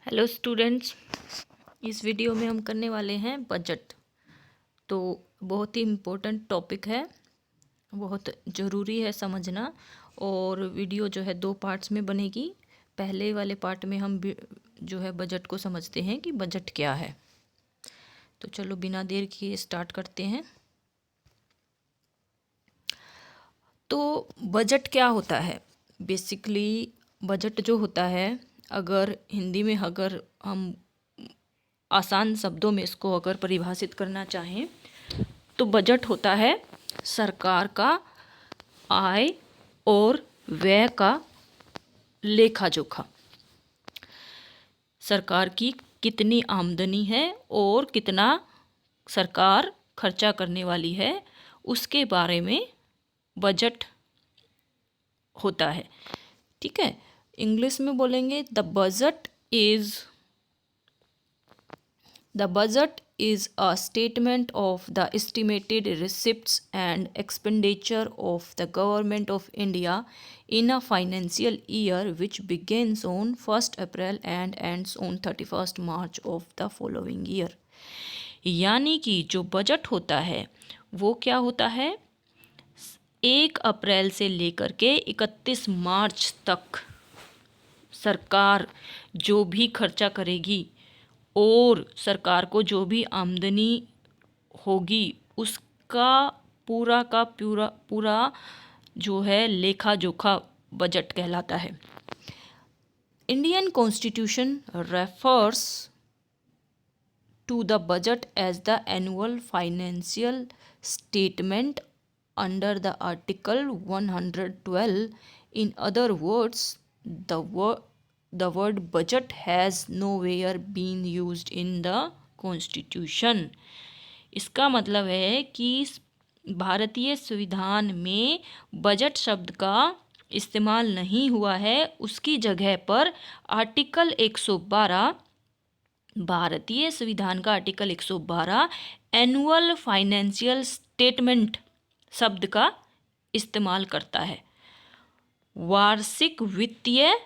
Hello students, इस video में हम करने वाले हैं बजट। तो बहुत ही इम्पोर्टेंट टॉपिक है, बहुत ज़रूरी है समझना। और वीडियो जो है 2 पार्ट्स में बनेगी। पहले वाले पार्ट में हम जो है बजट को समझते हैं कि बजट क्या है। तो चलो बिना देर किए स्टार्ट करते हैं। तो बजट क्या होता है? बेसिकली बजट जो होता है, अगर हिंदी में अगर हम आसान शब्दों में इसको अगर परिभाषित करना चाहें तो बजट होता है सरकार का आय और व्यय का लेखा जोखा। सरकार की कितनी आमदनी है और कितना सरकार खर्चा करने वाली है, उसके बारे में बजट होता है। ठीक है, इंग्लिश में बोलेंगे The budget is a statement of the estimated receipts and expenditure of the government of India in a financial year which begins on 1st April and ends on 31st March of the following year। यानी कि जो budget होता है वो क्या होता है, 1 अप्रैल से लेकर के 31 मार्च तक सरकार जो भी खर्चा करेगी और सरकार को जो भी आमदनी होगी उसका पूरा का पूरा जो है लेखा जोखा बजट कहलाता है। Indian constitution refers to the budget as the annual financial statement under the article 112। इन अदर वर्ड्स, the word budget has nowhere been used in the constitution। इसका मतलब है कि भारतीय संविधान में बजट शब्द का इस्तेमाल नहीं हुआ है। उसकी जगह पर आर्टिकल 112, भारतीय संविधान का आर्टिकल 112 एनुअल फाइनेंशियल स्टेटमेंट शब्द का इस्तेमाल करता है। वार्षिक वित्तीय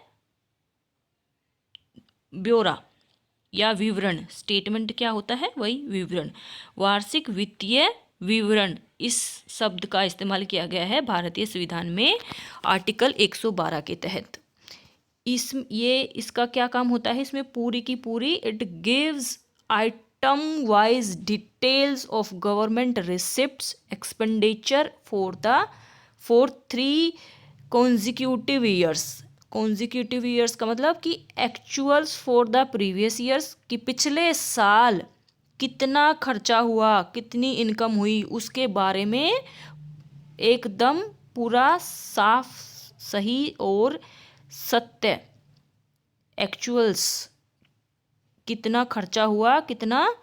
ब्यौरा या विवरण, स्टेटमेंट क्या होता है, वही विवरण। वार्षिक वित्तीय विवरण, इस शब्द का इस्तेमाल किया गया है भारतीय संविधान में आर्टिकल 112 के तहत। इसका क्या काम होता है, इसमें पूरी की पूरी it gives item wise details of government receipts expenditure for 3 consecutive years. Consecutive years का मतलब कि actuals for the previous years, कि पिछले साल कितना खर्चा हुआ, कितनी इनकम हुई, उसके बारे में एकदम पूरा साफ, सही और सत्य, एक्चुअल्स कितना खर्चा हुआ, कितना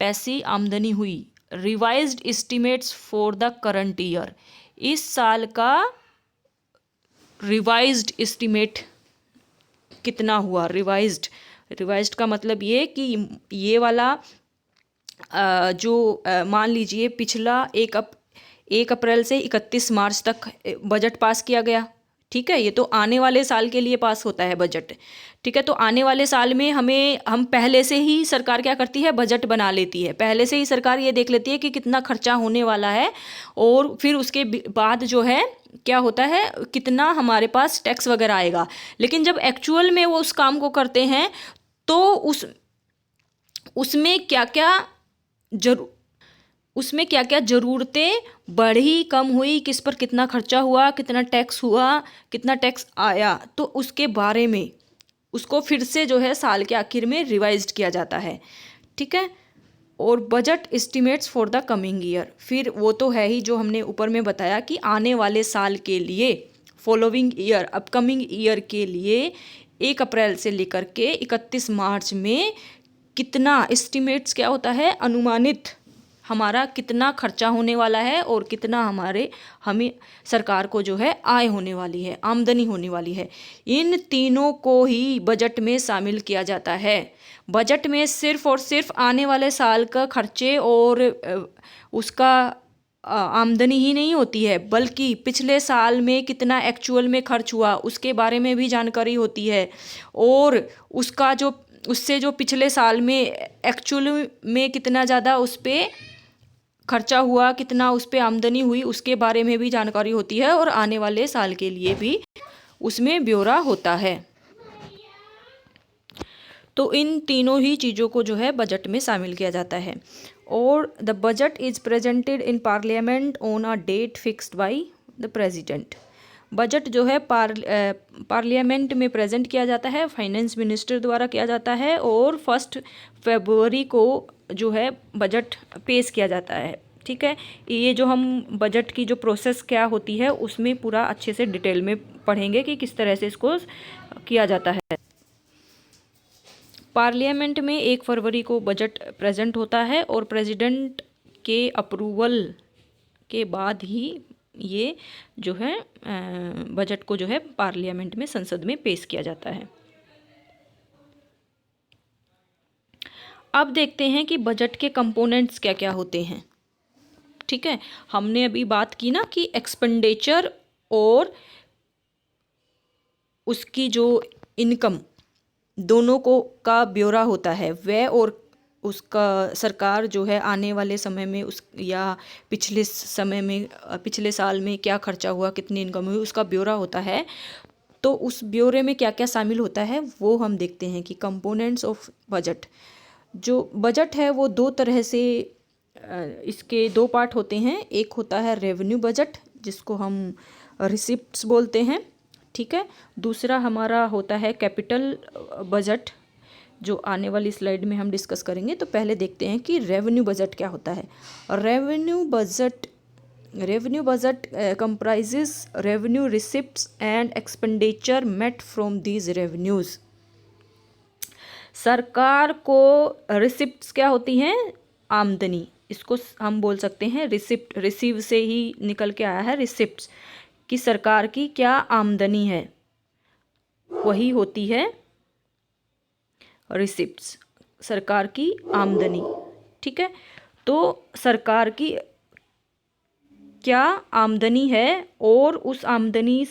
पैसे आमदनी हुई। Revised estimates for the current year, इस साल का रिवाइज्ड एस्टिमेट कितना हुआ। रिवाइज्ड का मतलब ये कि ये वाला जो मान लीजिए पिछला 1 अप्रैल से 31 मार्च तक बजट पास किया गया। ठीक है, ये तो आने वाले साल के लिए पास होता है बजट। ठीक है, तो आने वाले साल में हम पहले से ही सरकार क्या करती है, बजट बना लेती है। पहले से ही सरकार ये देख लेती है कि कितना खर्चा होने वाला है और फिर उसके बाद जो है क्या होता है, कितना हमारे पास टैक्स वगैरह आएगा। लेकिन जब एक्चुअल में वो उस काम को करते हैं तो उसमें क्या क्या ज़रूरतें बढ़ी, कम हुई, किस पर कितना खर्चा हुआ, कितना टैक्स हुआ, कितना टैक्स आया, तो उसके बारे में उसको फिर से जो है साल के आखिर में रिवाइज्ड किया जाता है। ठीक है, और budget estimates for the coming year, फिर वो तो है ही जो हमने ऊपर में बताया कि आने वाले साल के लिए, फॉलोइंग ईयर, अपकमिंग ईयर के लिए 1 अप्रैल से लेकर के 31 मार्च में कितना एस्टिमेट्स क्या होता है, अनुमानित हमारा कितना खर्चा होने वाला है और कितना हमें सरकार को जो है आय होने वाली है, आमदनी होने वाली है। इन तीनों को ही बजट में शामिल किया जाता है। बजट में सिर्फ और सिर्फ आने वाले साल का खर्चे और उसका आमदनी ही नहीं होती है, बल्कि पिछले साल में कितना एक्चुअल में खर्च हुआ उसके बारे में भी जानकारी होती है, और उसका जो उससे जो पिछले साल में एक्चुअल में कितना ज़्यादा उस पर खर्चा हुआ, कितना उस पर आमदनी हुई उसके बारे में भी जानकारी होती है, और आने वाले साल के लिए भी उसमें ब्यौरा होता है। तो इन तीनों ही चीज़ों को जो है बजट में शामिल किया जाता है। और the budget is presented in parliament on a date fixed by the president. Budget जो है पार्लियामेंट में प्रेजेंट किया जाता है, फाइनेंस मिनिस्टर द्वारा किया जाता है, और 1 फरवरी को जो है बजट पेश किया जाता है। ठीक है, ये जो हम बजट की जो प्रोसेस क्या होती है उसमें पूरा अच्छे से डिटेल में पढ़ेंगे कि किस तरह से इसको किया जाता है। पार्लियामेंट में 1 फरवरी को बजट प्रेजेंट होता है, और प्रेसिडेंट के अप्रूवल के बाद ही ये जो है बजट को जो है पार्लियामेंट में, संसद में पेश किया जाता है। अब देखते हैं कि बजट के कंपोनेंट्स क्या क्या होते हैं। ठीक है, हमने अभी बात की ना कि एक्सपेंडिचर और उसकी जो इनकम दोनों को का ब्यौरा होता है, व्यय और उसका सरकार जो है आने वाले समय में उस या पिछले समय में पिछले साल में क्या खर्चा हुआ, कितनी इनकम हुई, उसका ब्यौरा होता है। तो उस ब्यौरे में क्या क्या शामिल होता है वो हम देखते हैं कि कंपोनेंट्स ऑफ बजट। जो बजट है वो 2 तरह से इसके 2 पार्ट होते हैं। एक होता है रेवेन्यू बजट जिसको हम रिसिप्ट्स बोलते हैं। ठीक है, दूसरा हमारा होता है कैपिटल बजट जो आने वाली स्लाइड में हम डिस्कस करेंगे। तो पहले देखते हैं कि रेवेन्यू बजट क्या होता है। Revenue budget comprises revenue receipts and expenditure met from these revenues. सरकार को रिसिप्ट्स क्या होती हैं, आमदनी, इसको हम बोल सकते हैं रिसिप्ट, रिसीव से ही निकल के आया है रिसिप्ट्स, कि सरकार की क्या आमदनी है वही होती है रिसिप्ट्स, सरकार की आमदनी। ठीक है, तो सरकार की क्या आमदनी है और उस आमदनी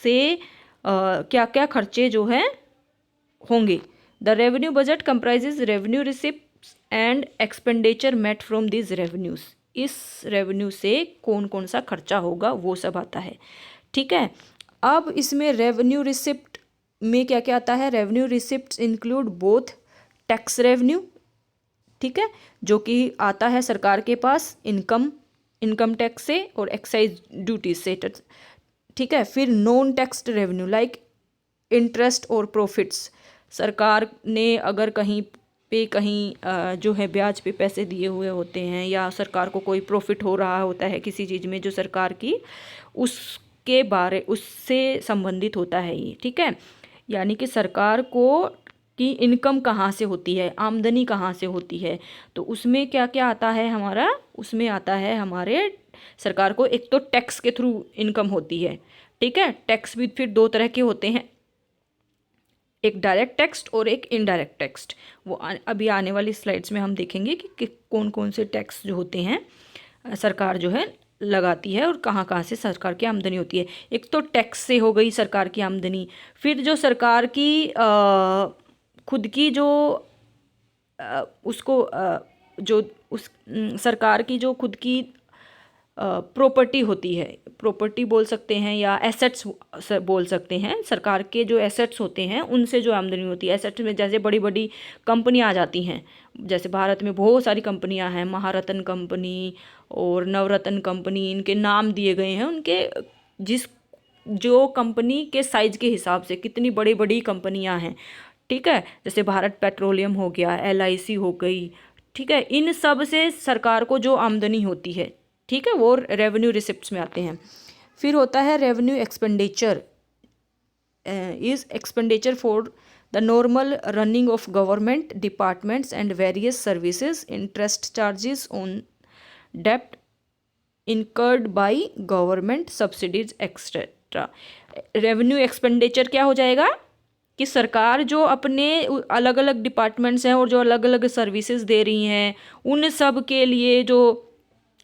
से क्या क्या खर्चे जो हैं होंगे। The revenue budget comprises revenue receipts and expenditure met from this revenues. इस रेवेन्यू से कौन कौन सा खर्चा होगा वो सब आता है। ठीक है, अब इसमें रेवेन्यू रिसिप्ट में क्या क्या आता है। Revenue receipts include both tax revenue, ठीक है, जो कि आता है सरकार के पास इनकम टैक्स से और एक्साइज ड्यूटी से। ठीक है, फिर non taxed revenue like interest और प्रॉफिट्स। सरकार ने अगर कहीं जो है ब्याज पे पैसे दिए हुए होते हैं, या सरकार को कोई प्रॉफिट हो रहा होता है किसी चीज़ में जो सरकार की उससे संबंधित होता है ये। ठीक है, यानी कि सरकार को की इनकम कहाँ से होती है, आमदनी कहाँ से होती है, तो उसमें क्या क्या आता है हमारा, उसमें आता है हमारे सरकार को एक तो टैक्स के थ्रू इनकम होती है। ठीक है, टैक्स भी फिर 2 तरह के होते हैं, एक डायरेक्ट टैक्स और एक इनडायरेक्ट टैक्स। वो अभी आने वाली स्लाइड्स में हम देखेंगे कि कौन कौन से टैक्स जो होते हैं सरकार जो है लगाती है और कहाँ कहाँ से सरकार की आमदनी होती है। एक तो टैक्स से हो गई सरकार की आमदनी, फिर जो सरकार की खुद की जो उसको जो उस सरकार की जो खुद की प्रॉपर्टी होती है, प्रॉपर्टी बोल सकते हैं या एसेट्स बोल सकते हैं, सरकार के जो एसेट्स होते हैं उनसे जो आमदनी होती है। एसेट्स में जैसे बड़ी बड़ी कंपनियां आ जाती हैं, जैसे भारत में बहुत सारी कंपनियां हैं, महारत्न कंपनी और नवरत्न कंपनी, इनके नाम दिए गए हैं उनके जो कंपनी के साइज के हिसाब से कितनी बड़ी बड़ी कंपनियां हैं। ठीक है, जैसे भारत पेट्रोलियम हो गया, LIC हो गई। ठीक है, इन सब से सरकार को जो आमदनी होती है, ठीक है, वो रेवेन्यू रिसिप्ट्स में आते हैं। फिर होता है revenue expenditure is expenditure for the normal running of government departments and various services, interest charges on डेप्ट incurred by government, subsidies etcetera. Revenue expenditure क्या हो जाएगा कि सरकार जो अपने अलग अलग डिपार्टमेंट्स हैं और जो अलग अलग सर्विसेज दे रही हैं उन सब के लिए जो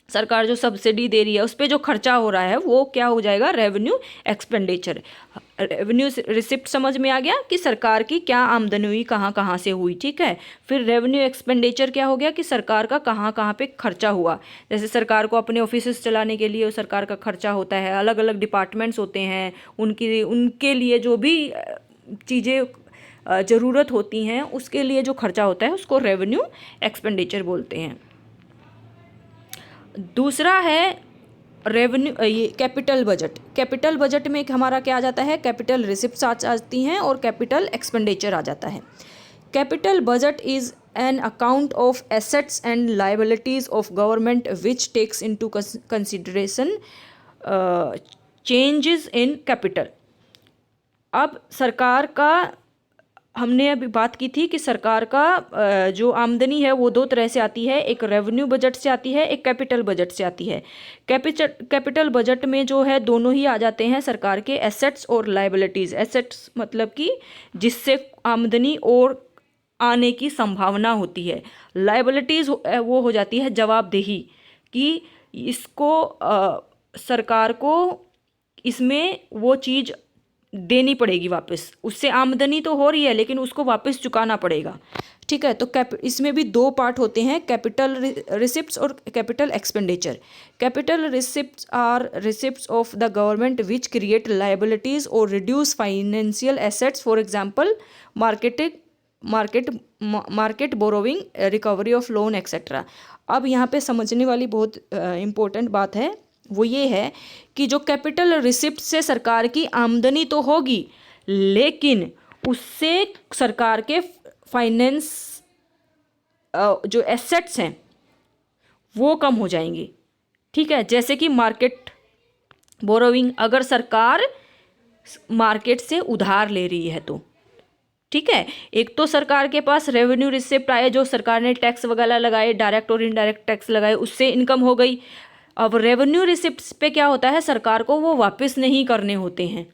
सरकार जो सब्सिडी दे रही है उस पे जो खर्चा हो रहा है वो क्या हो जाएगा, रेवेन्यू एक्सपेंडिचर। रेवेन्यू रिसिप्ट समझ में आ गया कि सरकार की क्या आमदनी हुई, कहाँ कहाँ से हुई, ठीक है। फिर रेवेन्यू एक्सपेंडिचर क्या हो गया कि सरकार का कहाँ कहाँ पे खर्चा हुआ। जैसे सरकार को अपने ऑफिस चलाने के लिए सरकार का खर्चा होता है, अलग अलग डिपार्टमेंट्स होते हैं, उनके लिए जो भी चीज़ें ज़रूरत होती हैं उसके लिए जो खर्चा होता है उसको रेवेन्यू एक्सपेंडिचर बोलते हैं। दूसरा है रेवेन्यू, ये कैपिटल बजट। कैपिटल बजट में हमारा क्या आ जाता है, कैपिटल रिसिप्ट्स आ जाती हैं और कैपिटल एक्सपेंडिचर आ जाता है। Capital budget is an account of assets and liabilities of government which takes into consideration changes in capital. अब सरकार का, हमने अभी बात की थी कि सरकार का जो आमदनी है वो दो तरह से आती है, एक रेवेन्यू बजट से आती है, एक कैपिटल बजट से आती है। कैपिटल बजट में जो है दोनों ही आ जाते हैं सरकार के एसेट्स और लाइबिलिटीज़। एसेट्स मतलब कि जिससे आमदनी और आने की संभावना होती है। लाइबिलिटीज़ वो हो जाती है जवाबदेही, कि इसको सरकार को इसमें वो चीज़ देनी पड़ेगी वापस, उससे आमदनी तो हो रही है लेकिन उसको वापस चुकाना पड़ेगा, ठीक है। तो इसमें भी दो पार्ट होते हैं, कैपिटल रिसिप्ट्स और capital expenditure. Capital receipts are receipts of the government which create liabilities और reduce financial assets, for example market borrowing, recovery of loan etcetera. अब यहाँ पे समझने वाली बहुत इम्पोर्टेंट बात है, वो ये है कि जो कैपिटल रिसिप्ट से सरकार की आमदनी तो होगी लेकिन उससे सरकार के फाइनेंस जो एसेट्स हैं वो कम हो जाएंगे, ठीक है। जैसे कि मार्केट बोरोविंग, अगर सरकार मार्केट से उधार ले रही है तो, ठीक है। एक तो सरकार के पास रेवेन्यू रिसिप्ट आए, जो सरकार ने टैक्स वगैरह लगाए, डायरेक्ट और इनडायरेक्ट टैक्स लगाए, उससे इनकम हो गई। अब रेवेन्यू रिसिप्ट्स पे क्या होता है, सरकार को वो वापस नहीं करने होते हैं,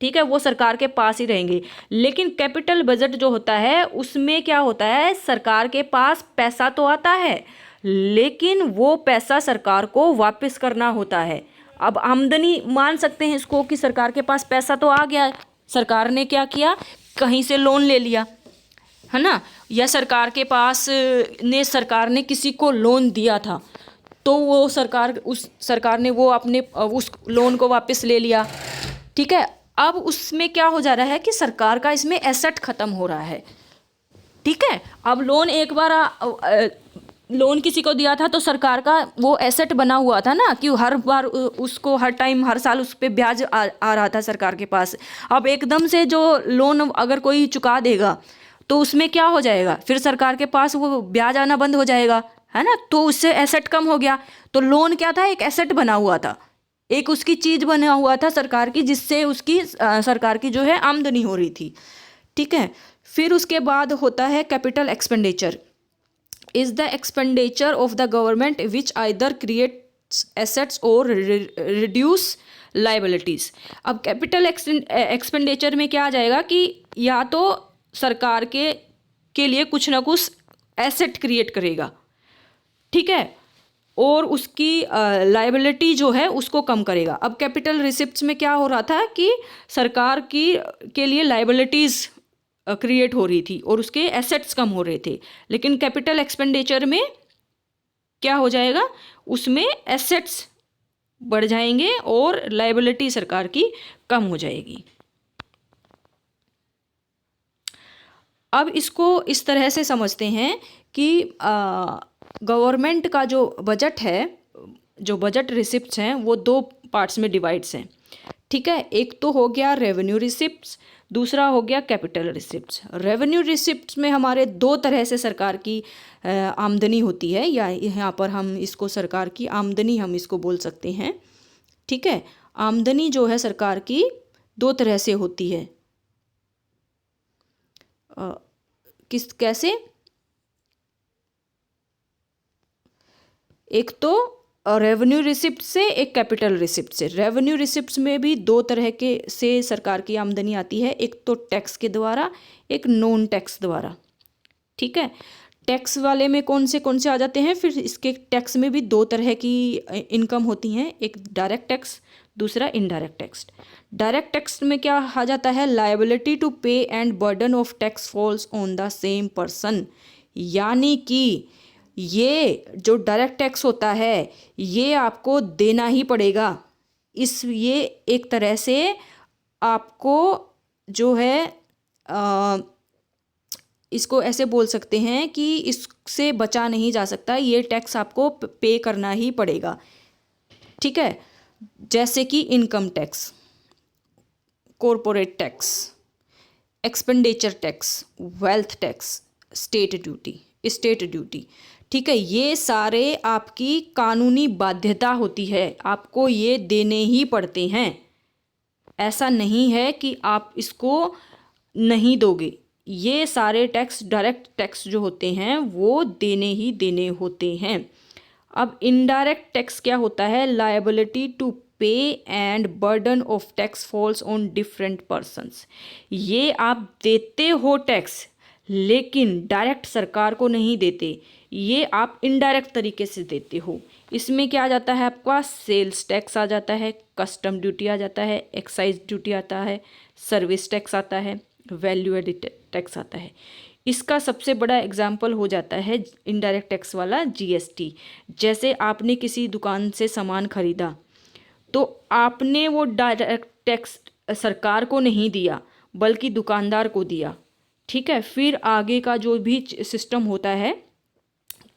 ठीक है, वो सरकार के पास ही रहेंगे। लेकिन कैपिटल बजट जो होता है उसमें क्या होता है, सरकार के पास पैसा तो आता है लेकिन वो पैसा सरकार को वापस करना होता है। अब आमदनी मान सकते हैं इसको कि सरकार के पास पैसा तो आ गया, सरकार ने क्या किया, कहीं से लोन ले लिया, है ना, या सरकार ने किसी को लोन दिया था तो वो सरकार ने वो अपने उस लोन को वापस ले लिया, ठीक है। अब उसमें क्या हो जा रहा है कि सरकार का इसमें एसेट खत्म हो रहा है, ठीक है। अब लोन एक बार लोन किसी को दिया था तो सरकार का वो एसेट बना हुआ था ना, कि हर बार उसको हर टाइम हर साल उस पर ब्याज आ रहा था सरकार के पास। अब एकदम से जो लोन अगर कोई चुका देगा तो उसमें क्या हो जाएगा, फिर सरकार के पास वो ब्याज आना बंद हो जाएगा, है ना, तो उससे एसेट कम हो गया। तो लोन क्या था, एक एसेट बना हुआ था, एक उसकी चीज बना हुआ था सरकार की, जिससे उसकी सरकार की जो है आमदनी हो रही थी, ठीक है। फिर उसके बाद होता है capital expenditure, is the expenditure of the government which either creates assets और रिड्यूस लाइबिलिटीज। अब कैपिटल एक्सपेंडिचर में क्या आ जाएगा कि या तो सरकार के लिए कुछ ना कुछ एसेट क्रिएट करेगा, ठीक है, और उसकी लाइबिलिटी जो है उसको कम करेगा। अब कैपिटल रिसिप्ट्स में क्या हो रहा था कि सरकार के लिए लाइबिलिटीज़ क्रिएट हो रही थी और उसके एसेट्स कम हो रहे थे। लेकिन कैपिटल एक्सपेंडिचर में क्या हो जाएगा, उसमें एसेट्स बढ़ जाएंगे और लाइबिलिटी सरकार की कम हो जाएगी। अब इसको इस तरह से समझते हैं कि गवर्नमेंट का जो बजट है, जो बजट रिसिप्ट्स हैं वो दो पार्ट्स में डिवाइड्स हैं, ठीक है। एक तो हो गया रेवेन्यू रिसिप्ट्स, दूसरा हो गया कैपिटल रिसिप्ट्स। रेवेन्यू रिसिप्ट्स में हमारे दो तरह से सरकार की आमदनी होती है, या यहाँ पर हम इसको सरकार की आमदनी हम इसको बोल सकते हैं, ठीक है। आमदनी जो है सरकार की दो तरह से होती है, कैसे, एक तो रेवेन्यू रिसिप्ट से, एक कैपिटल रिसिप्ट से। रेवेन्यू रिसिप्ट्स में भी दो तरह के से सरकार की आमदनी आती है, एक तो टैक्स के द्वारा, एक नॉन टैक्स द्वारा, ठीक है। टैक्स वाले में कौन से आ जाते हैं, फिर इसके टैक्स में भी दो तरह की इनकम होती हैं, एक डायरेक्ट टैक्स, दूसरा इनडायरेक्ट टैक्स। डायरेक्ट टैक्स में क्या आ जाता है, लायबिलिटी टू पे and burden of tax falls on the same person. यानी कि ये जो डायरेक्ट टैक्स होता है ये आपको देना ही पड़ेगा। ये एक तरह से आपको जो है इसको ऐसे बोल सकते हैं कि इससे बचा नहीं जा सकता, ये टैक्स आपको पे करना ही पड़ेगा। ठीक है, जैसे कि income tax, corporate tax, expenditure tax, wealth tax, state duty. ठीक है, ये सारे आपकी कानूनी बाध्यता होती है, आपको ये देने ही पड़ते हैं। ऐसा नहीं है कि आप इसको नहीं दोगे। ये सारे टैक्स, डायरेक्ट टैक्स जो होते हैं वो देने ही देने होते हैं। अब इनडायरेक्ट टैक्स क्या होता है, लायबिलिटी टू पे and burden of tax falls on different persons. ये आप देते हो टैक्स, लेकिन डायरेक्ट सरकार को नहीं देते, ये आप इनडायरेक्ट तरीके से देते हो। इसमें क्या आ जाता है, आपका सेल्स टैक्स आ जाता है, कस्टम ड्यूटी आ जाता है, एक्साइज ड्यूटी आता है, सर्विस टैक्स आता है, वैल्यू एडिड टैक्स आता है। इसका सबसे बड़ा एग्जाम्पल हो जाता है इनडायरेक्ट टैक्स वाला जीएसटी। जैसे आपने किसी दुकान से सामान खरीदा तो आपने वो डायरेक्ट टैक्स सरकार को नहीं दिया बल्कि दुकानदार को दिया। ठीक है, फिर आगे का जो भी सिस्टम होता है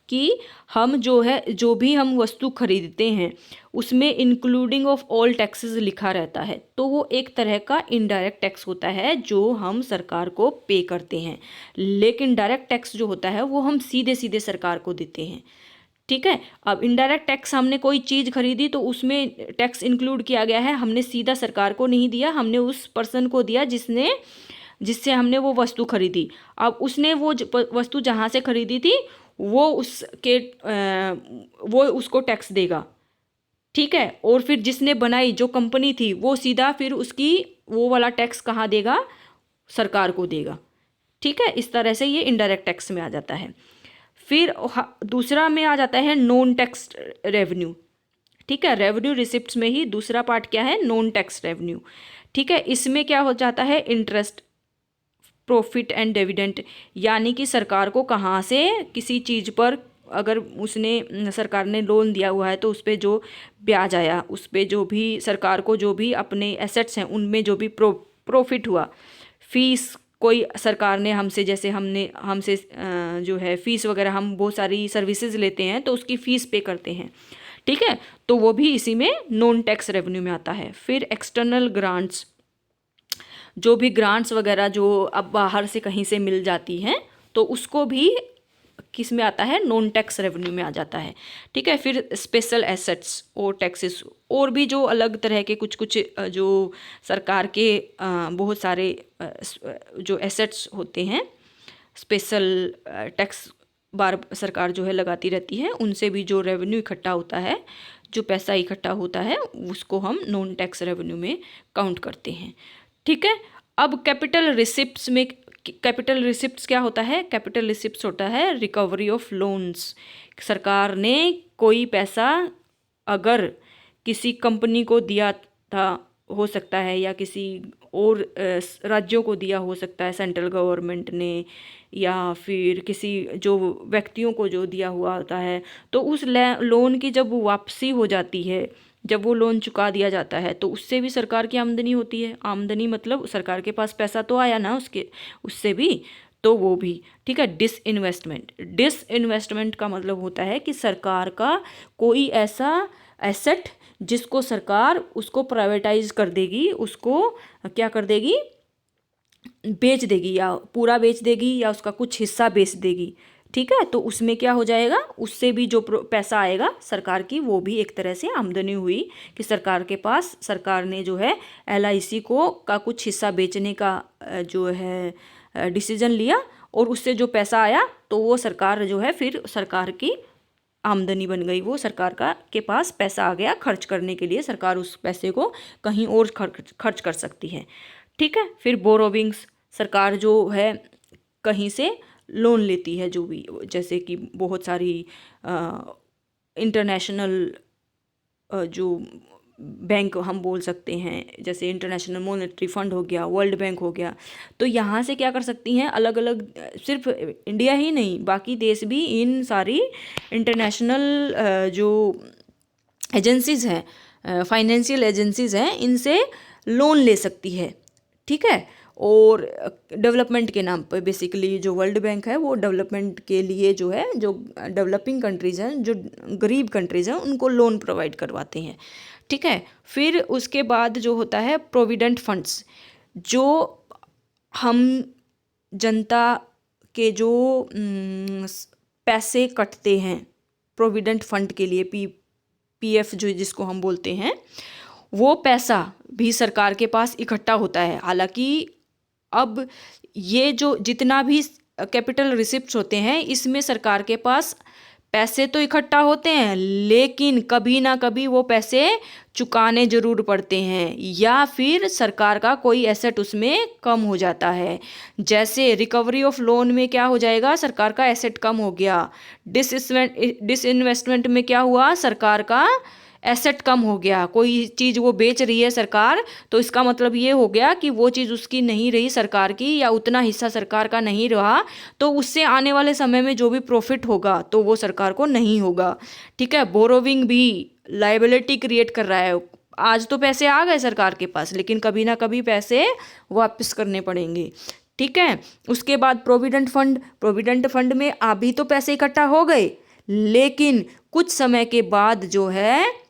कि हम जो भी हम वस्तु खरीदते हैं उसमें इंक्लूडिंग ऑफ ऑल टैक्सेस लिखा रहता है, तो वो एक तरह का इनडायरेक्ट टैक्स होता है जो हम सरकार को पे करते हैं। लेकिन डायरेक्ट टैक्स जो होता है वो हम सीधे सीधे सरकार को देते हैं। ठीक है, अब इनडायरेक्ट टैक्स, हमने कोई चीज़ खरीदी तो उसमें टैक्स इंक्लूड किया गया है, हमने सीधा सरकार को नहीं दिया, हमने उस पर्सन को दिया जिससे हमने वो वस्तु खरीदी। अब उसने वो वस्तु जहाँ से खरीदी थी वो उसको टैक्स देगा। ठीक है, और फिर जिसने बनाई, जो कंपनी थी, वो सीधा फिर उसकी वो वाला टैक्स कहाँ देगा, सरकार को देगा। ठीक है, इस तरह से ये इनडायरेक्ट टैक्स में आ जाता है। फिर दूसरा में आ जाता है नॉन टैक्स रेवेन्यू। ठीक है, रेवेन्यू रिसिप्ट्स में ही दूसरा पार्ट क्या है, नॉन टैक्स रेवेन्यू। ठीक है, इसमें क्या हो जाता है, इंटरेस्ट, प्रॉफिट एंड डिविडेंड। यानी कि सरकार को कहाँ से किसी चीज़ पर अगर सरकार ने लोन दिया हुआ है तो उस पर जो ब्याज आया, उस पर जो भी सरकार को जो भी अपने एसेट्स हैं उनमें जो भी प्रॉफिट हुआ, फीस कोई सरकार ने हमसे जो है फीस वगैरह, हम बहुत सारी सर्विसेज लेते हैं तो उसकी फ़ीस पे करते हैं। ठीक है, तो वो भी इसी में नॉन टैक्स रेवेन्यू में आता है। फिर एक्सटर्नल ग्रांट्स, जो भी ग्रांट्स वगैरह जो अब बाहर से कहीं से मिल जाती हैं तो उसको भी किस में आता है, नॉन टैक्स रेवेन्यू में आ जाता है। ठीक है, फिर स्पेशल एसेट्स और टैक्सेस, और भी जो अलग तरह के कुछ जो सरकार के बहुत सारे जो एसेट्स होते हैं, स्पेशल टैक्स बार सरकार जो है लगाती रहती है, उनसे भी जो रेवेन्यू इकट्ठा होता है, जो पैसा इकट्ठा होता है, उसको हम नॉन टैक्स रेवेन्यू में काउंट करते हैं। ठीक है, अब कैपिटल रिसिप्ट्स में, कैपिटल रिसिप्ट्स क्या होता है, कैपिटल रिसिप्ट्स होता है रिकवरी ऑफ लोन्स। सरकार ने कोई पैसा अगर किसी कंपनी को दिया था, हो सकता है, या किसी और राज्यों को दिया हो सकता है सेंट्रल गवर्नमेंट ने, या फिर किसी जो व्यक्तियों को जो दिया हुआ होता है, तो उस लोन की जब वापसी हो जाती है, जब वो लोन चुका दिया जाता है, तो उससे भी सरकार की आमदनी होती है। आमदनी मतलब सरकार के पास पैसा तो आया ना उससे भी, तो वो भी। ठीक है, डिसइन्वेस्टमेंट का मतलब होता है कि सरकार का कोई ऐसा एसेट जिसको सरकार उसको प्राइवेटाइज कर देगी, उसको क्या कर देगी, बेच देगी, या पूरा बेच देगी या उसका कुछ हिस्सा बेच देगी। ठीक है, तो उसमें क्या हो जाएगा, उससे भी जो पैसा आएगा सरकार की, वो भी एक तरह से आमदनी हुई कि सरकार के पास, सरकार ने जो है LIC का कुछ हिस्सा बेचने का जो है डिसीजन लिया, और उससे जो पैसा आया तो वो सरकार जो है फिर सरकार की आमदनी बन गई, वो सरकार के पास पैसा आ गया खर्च करने के लिए, सरकार उस पैसे को कहीं और खर्च कर सकती है। ठीक है, फिर बोरोविंग्स, सरकार जो है कहीं से लोन लेती है, जो भी, जैसे कि बहुत सारी इंटरनेशनल जो बैंक हम बोल सकते हैं, जैसे इंटरनेशनल मॉनेटरी फंड हो गया, वर्ल्ड बैंक हो गया, तो यहाँ से क्या कर सकती हैं, अलग अलग, सिर्फ इंडिया ही नहीं बाकी देश भी इन सारी इंटरनेशनल जो एजेंसीज हैं, फाइनेंशियल एजेंसीज हैं, इनसे लोन ले सकती है। ठीक है, और डेवलपमेंट के नाम पर बेसिकली जो वर्ल्ड बैंक है वो डेवलपमेंट के लिए जो है, जो डेवलपिंग कंट्रीज़ हैं, जो गरीब कंट्रीज़ हैं, उनको लोन प्रोवाइड करवाते हैं। ठीक है, फिर उसके बाद जो होता है प्रोविडेंट फंड्स, जो हम जनता के जो पैसे कटते हैं प्रोविडेंट फंड के लिए, पीएफ जो जिसको हम बोलते हैं, वो पैसा भी सरकार के पास इकट्ठा होता है। हालांकि अब ये जो जितना भी कैपिटल रिसिप्ट्स होते हैं, इसमें सरकार के पास पैसे तो इकट्ठा होते हैं, लेकिन कभी ना कभी वो पैसे चुकाने जरूर पड़ते हैं, या फिर सरकार का कोई एसेट उसमें कम हो जाता है। जैसे रिकवरी ऑफ लोन में क्या हो जाएगा, सरकार का एसेट कम हो गया। डिसइन्वेस्टमेंट में क्या हुआ, सरकार का एसेट कम हो गया। कोई चीज़ वो बेच रही है सरकार, तो इसका मतलब ये हो गया कि वो चीज़ उसकी नहीं रही सरकार की, या उतना हिस्सा सरकार का नहीं रहा, तो उससे आने वाले समय में जो भी प्रॉफिट होगा तो वो सरकार को नहीं होगा। ठीक है, बोरोविंग भी लायबिलिटी क्रिएट कर रहा है। आज तो पैसे आ गए सरकार के पास, लेकिन कभी ना कभी पैसे वापस करने पड़ेंगे। ठीक है, उसके बाद प्रोविडेंट फंड में अभी तो पैसे इकट्ठा हो गए, लेकिन कुछ समय के बाद जो है,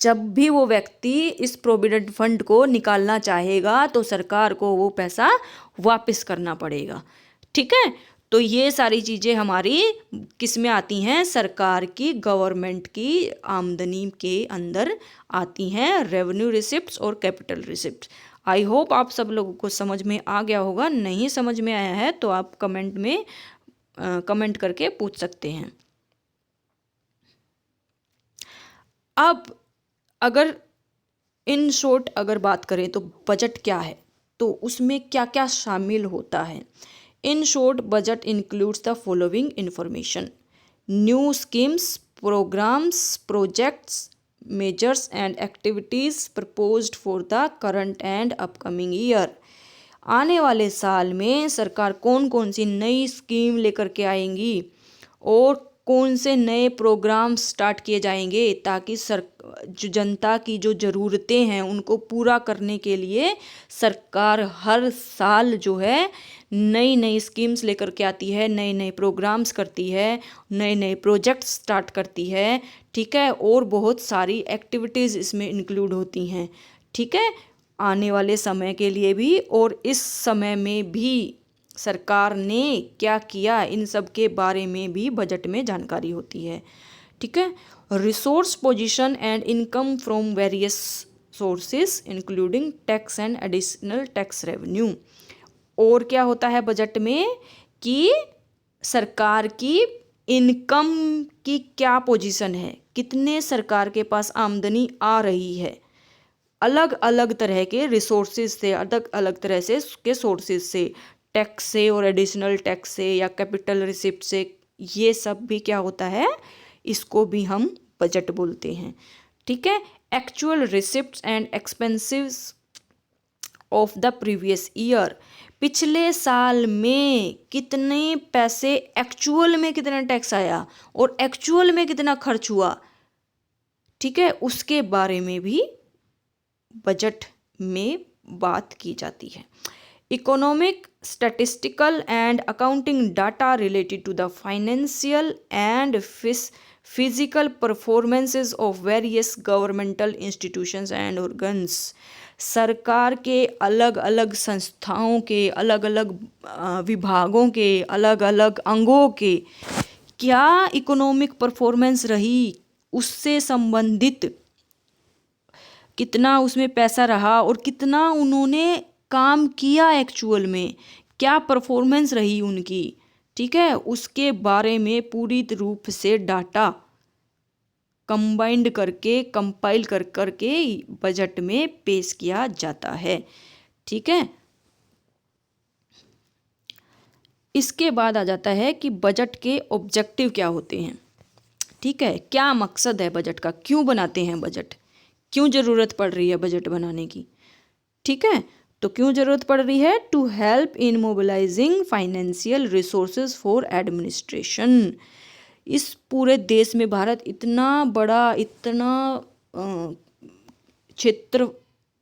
जब भी वो व्यक्ति इस प्रोविडेंट फंड को निकालना चाहेगा तो सरकार को वो पैसा वापस करना पड़ेगा। ठीक है, तो ये सारी चीज़ें हमारी किस में आती हैं, सरकार की, गवर्नमेंट की आमदनी के अंदर आती हैं, रेवेन्यू रिसिप्ट्स और कैपिटल रिसिप्ट्स। आई होप आप सब लोगों को समझ में आ गया होगा। नहीं समझ में आया है तो आप कमेंट में कमेंट करके पूछ सकते हैं। अब अगर इन शॉर्ट अगर बात करें तो बजट क्या है, तो उसमें क्या क्या शामिल होता है। In short, budget includes the following information: new schemes, programmes, projects, measures and activities proposed for the current and upcoming year. आने वाले साल में सरकार कौन कौन सी नई स्कीम लेकर के आएंगी और कौन से नए प्रोग्राम स्टार्ट किए जाएंगे, ताकि जो जनता की जो ज़रूरतें हैं उनको पूरा करने के लिए सरकार हर साल जो है नई नई स्कीम्स लेकर के आती है, नए नए प्रोग्राम्स करती है, नए नए प्रोजेक्ट स्टार्ट करती है। ठीक है, और बहुत सारी एक्टिविटीज़ इसमें इंक्लूड होती हैं। ठीक है, आने वाले समय के लिए भी और इस समय में भी सरकार ने क्या किया, इन सब के बारे में भी बजट में जानकारी होती है। ठीक है, resource position and income from various sources including tax and additional tax revenue. और क्या होता है बजट में कि सरकार की इनकम की क्या पोजीशन है, कितने सरकार के पास आमदनी आ रही है, अलग अलग तरह के रिसोर्सेज से, अलग अलग तरह से के सोर्सेज से, टैक्स से और एडिशनल टैक्स से या कैपिटल रिसिप्ट से, ये सब भी क्या होता है, इसको भी हम बजट बोलते हैं। ठीक है, actual receipts and expenses of the previous year, पिछले साल में कितने पैसे, एक्चुअल में कितना टैक्स आया और एक्चुअल में कितना खर्च हुआ, ठीक है, उसके बारे में भी बजट में बात की जाती है। Economic, statistical and accounting data related to the financial and physical performances of various governmental institutions and organs. सरकार के अलग अलग संस्थाओं के, अलग अलग विभागों के, अलग अलग अंगों के क्या इकोनॉमिक परफॉर्मेंस रही, उससे संबंधित कितना उसमें पैसा रहा और कितना उन्होंने काम किया, एक्चुअल में क्या परफॉर्मेंस रही उनकी। ठीक है, उसके बारे में पूरी रूप से डाटा कंबाइंड करके, कंपाइल कर करके बजट में पेश किया जाता है। ठीक है, इसके बाद आ जाता है कि बजट के ऑब्जेक्टिव क्या होते हैं। ठीक है, क्या मकसद है बजट का, क्यों बनाते हैं बजट, क्यों ज़रूरत पड़ रही है बजट बनाने की। ठीक है, तो क्यों ज़रूरत पड़ रही है, to help in mobilising financial resources for administration. इस पूरे देश में भारत इतना बड़ा, इतना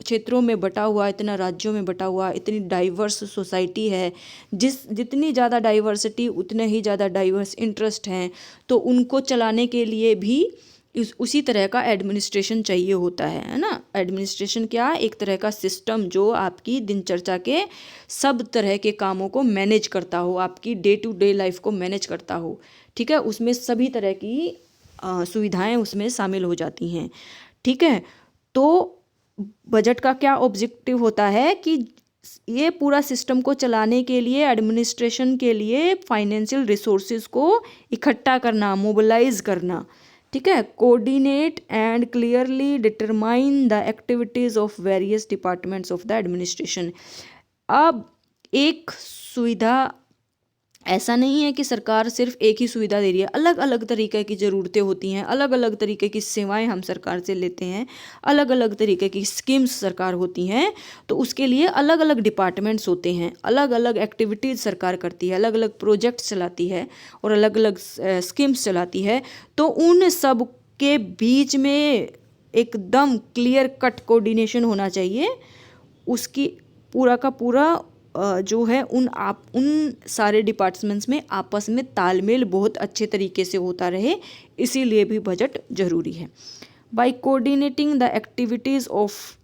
क्षेत्रों में बटा हुआ, इतना राज्यों में बटा हुआ, इतनी डाइवर्स सोसाइटी है, जितनी ज़्यादा डाइवर्सिटी उतने ही ज़्यादा डाइवर्स इंटरेस्ट हैं, तो उनको चलाने के लिए भी उसी तरह का एडमिनिस्ट्रेशन चाहिए होता है ना। एडमिनिस्ट्रेशन क्या, एक तरह का सिस्टम जो आपकी दिनचर्या के सब तरह के कामों को मैनेज करता हो, आपकी डे टू डे लाइफ को मैनेज करता हो। ठीक है, उसमें सभी तरह की सुविधाएं उसमें शामिल हो जाती हैं। ठीक है, तो बजट का क्या ऑब्जेक्टिव होता है कि ये पूरा सिस्टम को चलाने के लिए, एडमिनिस्ट्रेशन के लिए फाइनेंशियल रिसोर्सेज को इकट्ठा करना, मोबिलाइज करना। ठीक है, coordinate and clearly determine the activities of various departments of the administration. अब एक सुविधा, ऐसा नहीं है कि सरकार सिर्फ एक ही सुविधा दे रही है, अलग अलग तरीके की ज़रूरतें होती हैं, अलग अलग तरीके की सेवाएं हम सरकार से लेते हैं, अलग अलग तरीके की स्कीम्स सरकार होती हैं, तो उसके लिए अलग अलग डिपार्टमेंट्स होते हैं, अलग अलग एक्टिविटीज़ सरकार करती है, अलग अलग प्रोजेक्ट्स चलाती है और अलग अलग स्कीम्स चलाती है। तो उन सब के बीच में एकदम क्लियर कट कोऑर्डिनेशन होना चाहिए, उसकी पूरा का पूरा जो है उन सारे डिपार्टमेंट्स में आपस में तालमेल बहुत अच्छे तरीके से होता रहे, इसीलिए भी बजट ज़रूरी है। By coordinating the activities of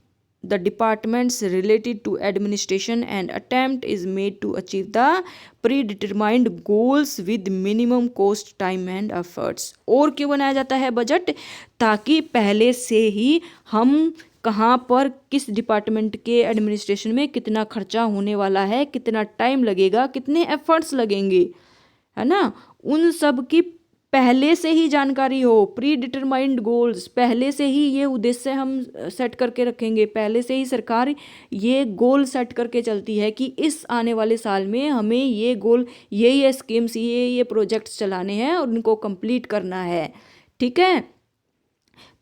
the departments related to administration and attempt is made to achieve the pre determined goals with minimum cost, time and efforts. और क्यों बनाया जाता है बजट, ताकि पहले से ही हम कहाँ पर किस डिपार्टमेंट के एडमिनिस्ट्रेशन में कितना खर्चा होने वाला है, कितना टाइम लगेगा, कितने एफर्ट्स लगेंगे, है ना, उन सब की पहले से ही जानकारी हो। प्री डिटरमाइंड गोल्स, पहले से ही ये उद्देश्य हम सेट करके रखेंगे, पहले से ही सरकार ये गोल सेट करके चलती है कि इस आने वाले साल में हमें ये गोल, ये स्कीम्स, ये प्रोजेक्ट्स चलाने हैं और उनको कंप्लीट करना है। ठीक है,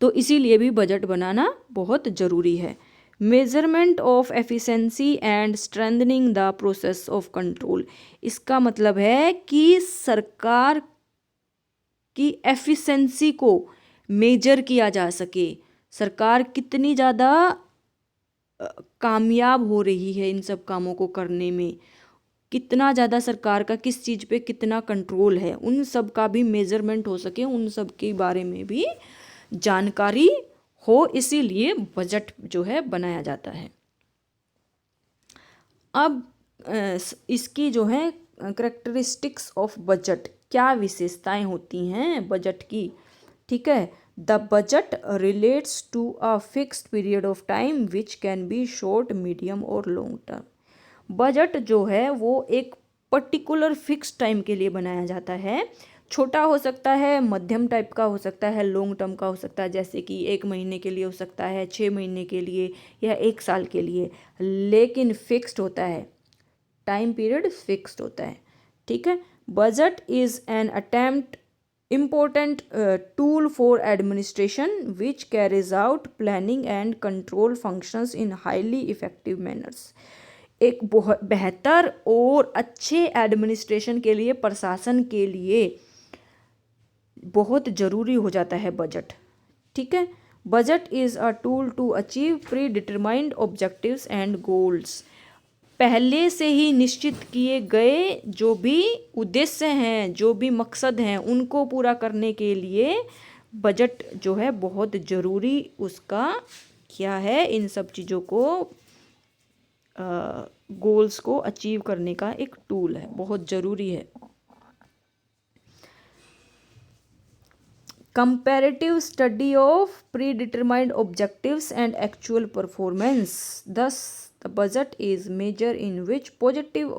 तो इसीलिए भी बजट बनाना बहुत ज़रूरी है। Measurement of efficiency and strengthening the process of control. इसका मतलब है कि सरकार की एफिशिएंसी को मेजर किया जा सके, सरकार कितनी ज़्यादा कामयाब हो रही है इन सब कामों को करने में, कितना ज़्यादा सरकार का किस चीज़ पे कितना कंट्रोल है, उन सब का भी मेजरमेंट हो सके, उन सब के बारे में भी जानकारी हो, इसीलिए बजट जो है बनाया जाता है। अब इसकी जो है करेक्टरिस्टिक्स ऑफ बजट, क्या विशेषताएं होती हैं बजट की। ठीक है, the budget relates to a fixed period of time which can be short, medium और लॉन्ग टर्म। बजट जो है वो एक पर्टिकुलर फिक्स टाइम के लिए बनाया जाता है, छोटा हो सकता है, मध्यम टाइप का हो सकता है, लॉन्ग टर्म का हो सकता है, जैसे कि 1 महीने के लिए हो सकता है, 6 महीने के लिए या 1 साल के लिए, लेकिन फिक्स्ड होता है, टाइम पीरियड फिक्स्ड होता है। ठीक है, budget is an attempt important tool for administration which carries out planning and control functions in highly effective manners। एक बहुत बेहतर और अच्छे एडमिनिस्ट्रेशन के लिए, प्रशासन के लिए बहुत ज़रूरी हो जाता है बजट। ठीक है, budget is a tool to achieve pre determined objectives and goals. पहले से ही निश्चित किए गए जो भी उद्देश्य हैं, जो भी मकसद हैं, उनको पूरा करने के लिए बजट जो है बहुत ज़रूरी, उसका क्या है, इन सब चीज़ों को गोल्स को अचीव करने का एक टूल है, बहुत ज़रूरी है। Comparative study of pre determined objectives and actual performance. thus the budget is measure in which positive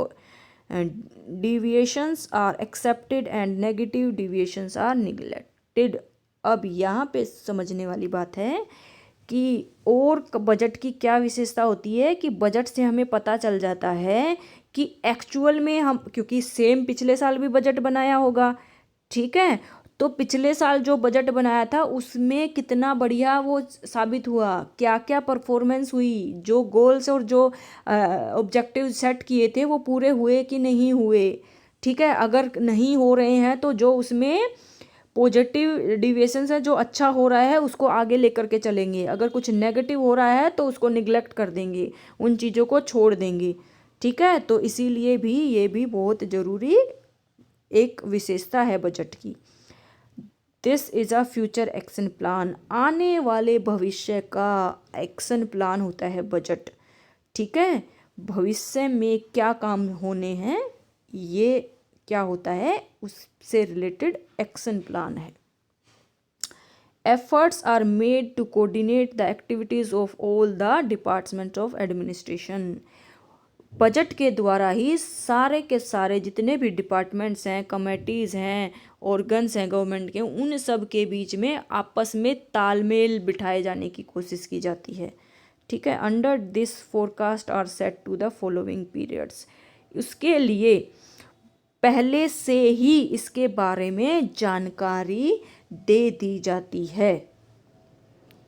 deviations are accepted and negative deviations are neglected। अब यहाँ पे समझने वाली बात है कि और बजट की क्या विशेषता होती है कि बजट से हमें पता चल जाता है कि एक्चुअल में हम, क्योंकि सेम पिछले साल भी बजट बनाया होगा, ठीक है, तो पिछले साल जो बजट बनाया था उसमें कितना बढ़िया वो साबित हुआ, क्या क्या परफॉर्मेंस हुई, जो गोल्स और जो ऑब्जेक्टिव सेट किए थे वो पूरे हुए कि नहीं हुए, ठीक है। अगर नहीं हो रहे हैं तो जो उसमें पॉजिटिव डिविएशंस है, जो अच्छा हो रहा है उसको आगे लेकर के चलेंगे, अगर कुछ नेगेटिव हो रहा है तो उसको निगलेक्ट कर देंगे, उन चीज़ों को छोड़ देंगे, ठीक है। तो इसीलिए भी ये भी बहुत ज़रूरी एक विशेषता है बजट की। This is a future action plan, आने वाले भविष्य का एक्शन प्लान होता है बजट, ठीक है। भविष्य में क्या काम होने हैं ये क्या होता है, उससे रिलेटेड एक्शन प्लान है। Efforts are made to coordinate the activities of all the departments of administration. Budget के द्वारा ही सारे के सारे जितने भी डिपार्टमेंट्स हैं, कमेटीज़ हैं, ऑर्गन्स हैं गवर्नमेंट के, उन सब के बीच में आपस में तालमेल बिठाए जाने की कोशिश की जाती है, ठीक है। Under this forecast are set to the following periods, उसके लिए पहले से ही इसके बारे में जानकारी दे दी जाती है,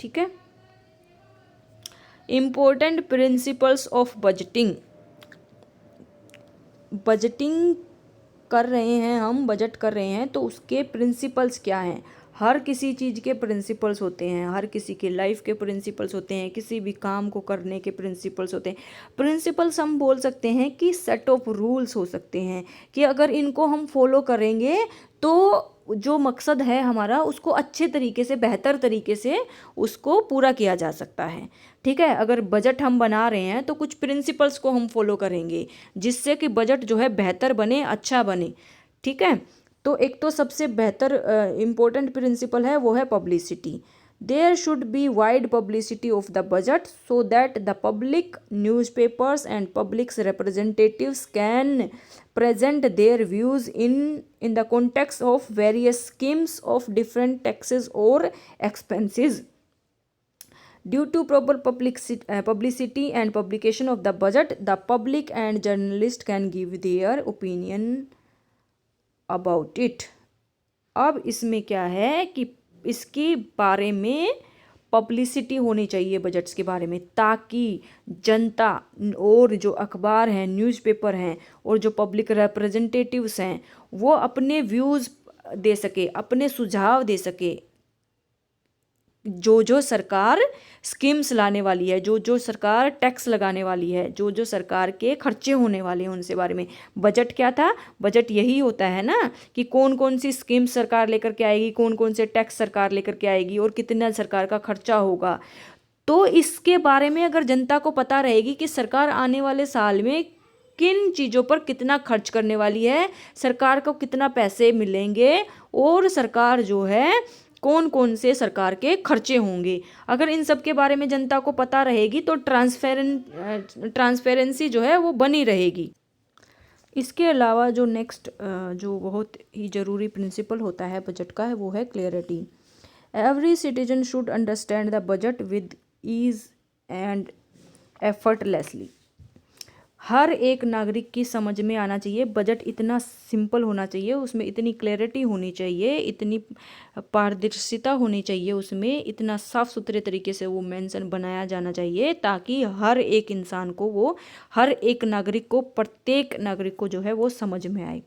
ठीक है। Important principles of budgeting, budgeting कर रहे हैं हम, बजट कर रहे हैं तो उसके प्रिंसिपल्स क्या हैं। हर किसी चीज़ के प्रिंसिपल्स होते हैं, हर किसी के लाइफ के प्रिंसिपल्स होते हैं, किसी भी काम को करने के प्रिंसिपल्स होते हैं। प्रिंसिपल्स हम बोल सकते हैं कि सेट ऑफ रूल्स हो सकते हैं, कि अगर इनको हम फॉलो करेंगे तो जो मकसद है हमारा उसको अच्छे तरीके से, बेहतर तरीके से उसको पूरा किया जा सकता है, ठीक है। अगर बजट हम बना रहे हैं तो कुछ प्रिंसिपल्स को हम फॉलो करेंगे जिससे कि बजट जो है बेहतर बने, अच्छा बने, ठीक है। तो एक तो सबसे बेहतर इम्पोर्टेंट प्रिंसिपल है वो है publicity. There should be wide publicity of the budget so that the public, newspapers and public's representatives can present their views in the context of various schemes of different taxes or expenses. Due to proper publicity and publication of the budget, the public and journalists can give their opinion about it. अब इसमें क्या है कि इसके बारे में publicity होनी चाहिए बजट्स के बारे में, ताकि जनता और जो अखबार हैं, न्यूज़पेपर हैं और जो पब्लिक रिप्रेजेंटेटिव्स हैं वो अपने व्यूज़ दे सके, अपने सुझाव दे सके, जो सरकार स्कीम्स लाने वाली है, जो सरकार टैक्स लगाने वाली है, जो सरकार के खर्चे होने वाले हैं उनसे बारे में। बजट क्या था, बजट यही होता है ना कि कौन कौन सी स्कीम्स सरकार लेकर के आएगी, कौन कौन से टैक्स सरकार लेकर के आएगी और कितना सरकार का खर्चा होगा। तो इसके बारे में अगर जनता को पता रहेगी कि सरकार आने वाले साल में किन चीज़ों पर कितना खर्च करने वाली है, सरकार को कितना पैसे मिलेंगे और सरकार जो है कौन कौन से सरकार के खर्चे होंगे, अगर इन सब के बारे में जनता को पता रहेगी तो ट्रांसपेरेंसी जो है वो बनी रहेगी। इसके अलावा जो नेक्स्ट जो बहुत ही ज़रूरी प्रिंसिपल होता है बजट का है वो है clarity. Every citizen should understand the budget with ease and effortlessly. हर एक नागरिक की समझ में आना चाहिए, बजट इतना सिंपल होना चाहिए, उसमें इतनी क्लैरिटी होनी चाहिए, इतनी पारदर्शिता होनी चाहिए, उसमें इतना साफ़ सुथरे तरीके से वो मेंशन बनाया जाना चाहिए ताकि हर एक इंसान को वो, हर एक नागरिक को, प्रत्येक नागरिक को जो है वो समझ में आए।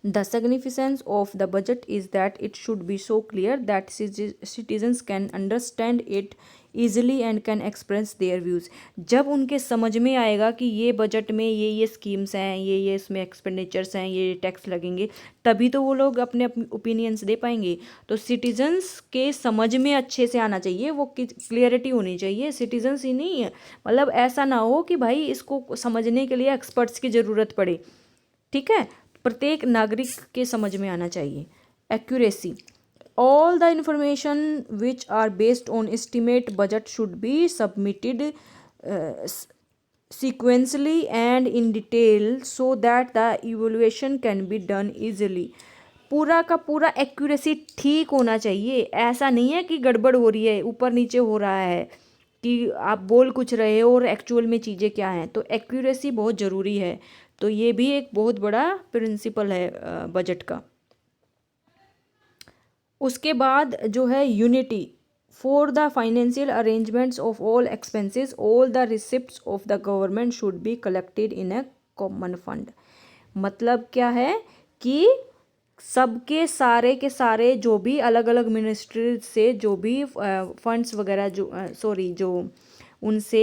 The significance of the budget is that it should be so clear that citizens can understand it easily and can express their views. जब उनके समझ में आएगा कि ये बजट में ये स्कीम्स हैं, ये इसमें एक्सपेंडिचर्स हैं, ये टैक्स लगेंगे, तभी तो वो लोग अपने ओपिनियंस दे पाएंगे। तो सिटीजन्स के समझ में अच्छे से आना चाहिए, वो क्लियरिटी होनी चाहिए। सिटीजन्स ही नहीं है, मतलब ऐसा ना हो कि भाई इसको समझने के लिए एक्सपर्ट्स की ज़रूरत पड़े, ठीक है। प्रत्येक नागरिक के समझ में आना चाहिए। Accuracy, all the information which are based on estimate budget should be submitted sequentially and in detail so that the evaluation can be done easily. पूरा का पूरा एक्यूरेसी ठीक होना चाहिए, ऐसा नहीं है कि गड़बड़ हो रही है, ऊपर नीचे हो रहा है, कि आप बोल कुछ रहे हो और एक्चुअल में चीज़ें क्या हैं। तो एक्यूरेसी बहुत ज़रूरी है। तो ये भी एक बहुत बड़ा प्रिंसिपल है बजट का। उसके बाद जो है unity for the financial arrangements of all expenses all the receipts of the government should be collected in a common fund. मतलब क्या है कि सबके सारे के सारे जो भी अलग अलग मिनिस्ट्री से जो भी फंड्स वगैरह जो उनसे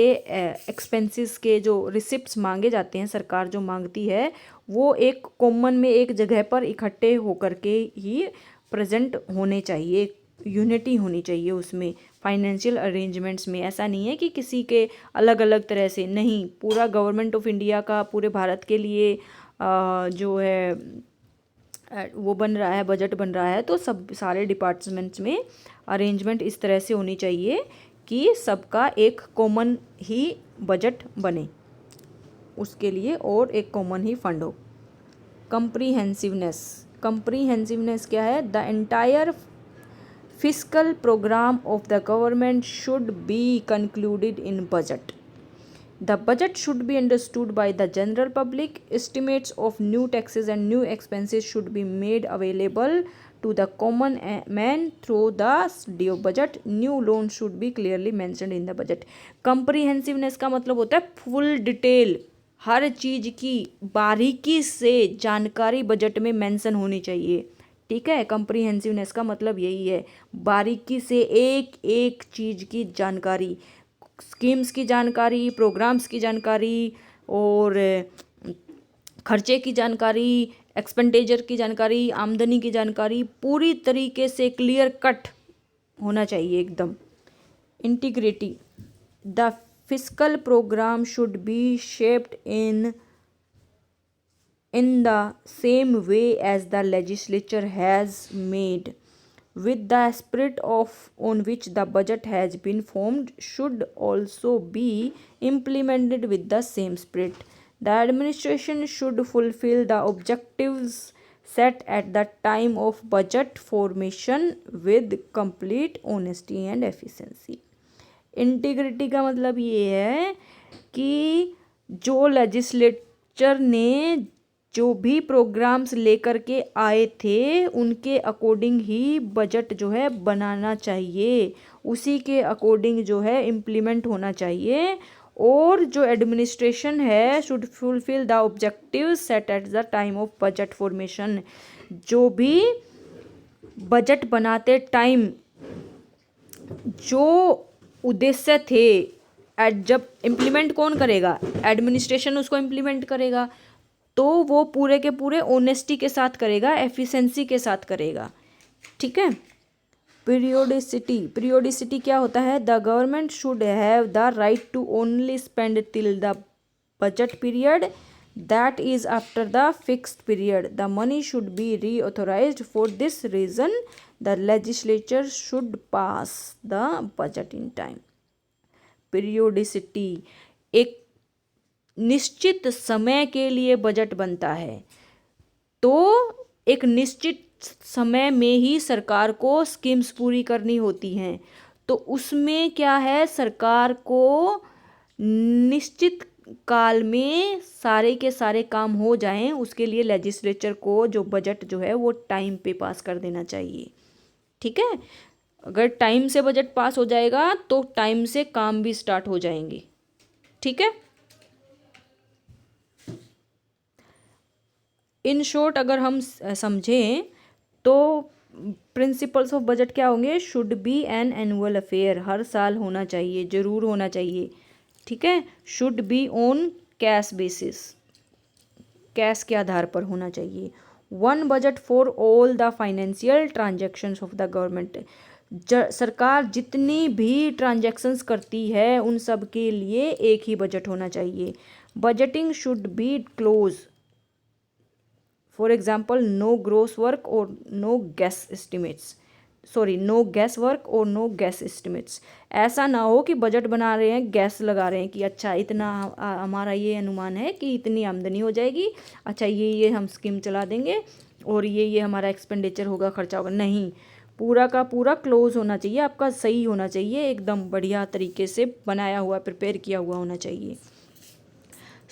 एक्सपेंसेस के जो रिसिप्ट्स मांगे जाते हैं, सरकार जो मांगती है, वो एक कॉमन में एक जगह पर इकट्ठे होकर के ही प्रेजेंट होने चाहिए। यूनिटी होनी चाहिए उसमें, फाइनेंशियल अरेंजमेंट्स में। ऐसा नहीं है कि किसी के अलग अलग तरह से, नहीं, पूरा गवर्नमेंट ऑफ इंडिया का पूरे भारत के लिए जो है वो बन रहा है, बजट बन रहा है, तो सब सारे डिपार्टमेंट्स में अरेंजमेंट इस तरह से होनी चाहिए कि सबका एक कॉमन ही बजट बने उसके लिए, और एक कॉमन ही फंड हो। कंप्रीहेंसिवनेस क्या है? The entire fiscal program of the government should be concluded in budget. The budget should be understood by the general public. Estimates of new taxes and new expenses should be made available to the common man through the due budget. New loans should be clearly mentioned in the budget. Comprehensiveness का मतलब होता है full detail, हर चीज़ की बारीकी से जानकारी budget में mention होनी चाहिए। ठीक है, कंप्रीहेंसिवनेस का मतलब यही है, बारीकी से एक एक चीज़ की जानकारी, स्कीम्स की जानकारी, प्रोग्राम्स की जानकारी, और खर्चे की जानकारी, एक्सपेंडिचर की जानकारी, आमदनी की जानकारी, पूरी तरीके से क्लियर कट होना चाहिए एकदम। Integrity, the fiscal programme should be shaped in the same way as the legislature has made, with the spirit of on which the budget has been formed should also be implemented with the same spirit. The administration should fulfill the objectives set at the time of budget formation with complete honesty and efficiency. Integrity का मतलब ये है कि जो legislature ने जो भी programmes लेकर के आए थे उनके अकॉर्डिंग ही बजट जो है बनाना चाहिए, उसी के अकॉर्डिंग जो है इम्प्लीमेंट होना चाहिए, और जो एडमिनिस्ट्रेशन है should fulfil the objective set at the time of budget formation. जो भी बजट बनाते टाइम जो उद्देश्य थे, जब इम्प्लीमेंट कौन करेगा? एडमिनिस्ट्रेशन उसको इम्प्लीमेंट करेगा, तो वो पूरे के पूरे ऑनेस्टी के साथ करेगा, एफिशिएंसी के साथ करेगा। ठीक है। पीरियोडिसिटी क्या होता है? The government should have the right to only spend till the budget period, that is after the fixed period the money should be reauthorized. For this reason the legislature should pass the budget in time. Periodicity, एक निश्चित समय के लिए budget बनता है, तो एक निश्चित समय में ही सरकार को स्कीम्स पूरी करनी होती हैं, तो उसमें क्या है, सरकार को निश्चित काल में सारे के सारे काम हो जाएं, उसके लिए लेजिस्लेचर को जो बजट जो है वो टाइम पे पास कर देना चाहिए। ठीक है, अगर टाइम से बजट पास हो जाएगा तो टाइम से काम भी स्टार्ट हो जाएंगे। ठीक है। इन शॉर्ट अगर हम समझें तो प्रिंसिपल्स ऑफ बजट क्या होंगे? Should be an annual affair, हर साल होना चाहिए, ज़रूर होना चाहिए। ठीक है। Should be on cash basis, cash के आधार पर होना चाहिए। One budget for all the financial transactions of the government, सरकार जितनी भी ट्रांजैक्शंस करती है उन सब के लिए एक ही बजट होना चाहिए। Budgeting should be close, for example no gross work और no guess estimates, no guess work और नो गैस एस्टिमेट्स। ऐसा ना हो कि बजट बना रहे हैं, गैस लगा रहे हैं कि अच्छा इतना हमारा ये अनुमान है कि इतनी आमदनी हो जाएगी, अच्छा ये हम स्कीम चला देंगे और ये हमारा एक्सपेंडिचर होगा, खर्चा होगा। नहीं, पूरा का पूरा क्लोज होना चाहिए, आपका सही होना चाहिए, एकदम बढ़िया तरीके से बनाया हुआ, प्रिपेयर किया हुआ होना चाहिए।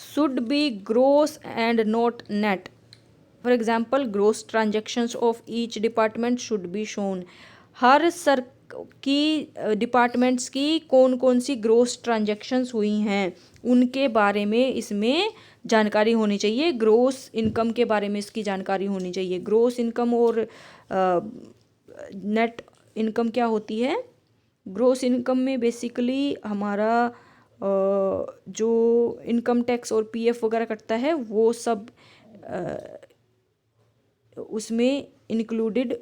Should be gross and not net. For example, gross transactions of each department should be shown. हर की डिपार्टमेंट्स की कौन कौन सी ग्रोस ट्रांजेक्शन्स हुई हैं उनके बारे में इसमें जानकारी होनी चाहिए। ग्रोस इनकम के बारे में इसकी जानकारी होनी चाहिए। ग्रोस इनकम और नेट इनकम क्या होती है? ग्रोस इनकम में बेसिकली हमारा जो इनकम टैक्स और पीएफ वगैरह कटता है वो सब उसमें इंक्लूडेड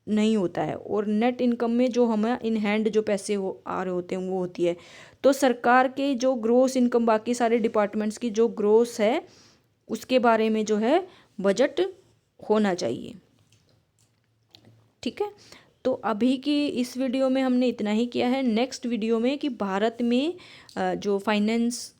नहीं होता है। और नेट इनकम में जो हमें इन हैंड जो पैसे हो आ रहे होते हैं वो होती है। तो सरकार के जो ग्रोस इनकम, बाकी सारे डिपार्टमेंट्स की जो ग्रोस है उसके बारे में जो है बजट होना चाहिए। ठीक है, तो अभी की इस वीडियो में हमने इतना ही किया है। नेक्स्ट वीडियो में कि भारत में जो फाइनेंस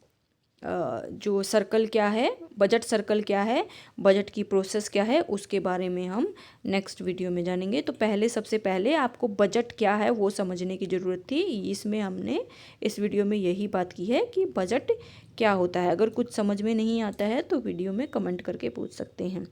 जो सर्कल क्या है, बजट सर्कल क्या है, बजट की प्रोसेस क्या है, उसके बारे में हम नेक्स्ट वीडियो में जानेंगे। तो पहले सबसे पहले आपको बजट क्या है वो समझने की ज़रूरत थी। इसमें हमने इस वीडियो में यही बात की है कि बजट क्या होता है। अगर कुछ समझ में नहीं आता है तो वीडियो में कमेंट करके पूछ सकते हैं।